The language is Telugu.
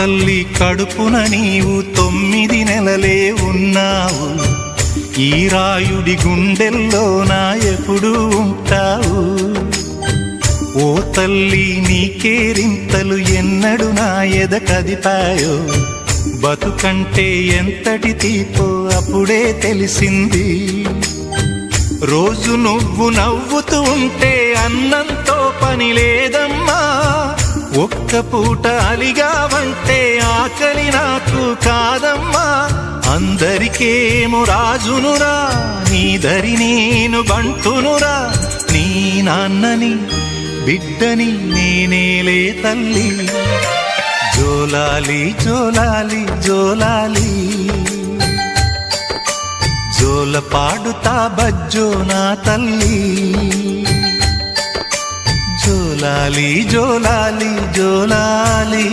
తల్లి కడుపున నీవు 9 నెలలే ఉన్నావు. ఈ రాయుడి గుండెల్లోన ఎప్పుడు ఉంటావు. ఓ తల్లి నీ కేరింతలు ఎన్నడు నా ఎద కదిపాయో. బతుకంటే ఎంతటి తీపో అప్పుడే తెలిసింది. రోజు నువ్వు నవ్వుతూ ఉంటే అన్నంతో పని లేదమ్మా. ఒక్క పూట అలిగావంటే ఆకలి నాకు కాదమ్మా. అందరికేమో రాజునురా, నీ దరి నేను బంటునురా. నీ నాన్నని బిడ్డని నేనేలే తల్లి. జోలాలి జోలాలి జోలాలి, జోల పాడుతా బజ్జో నా తల్లి. జోలాలి జోలాలి జోలాలి.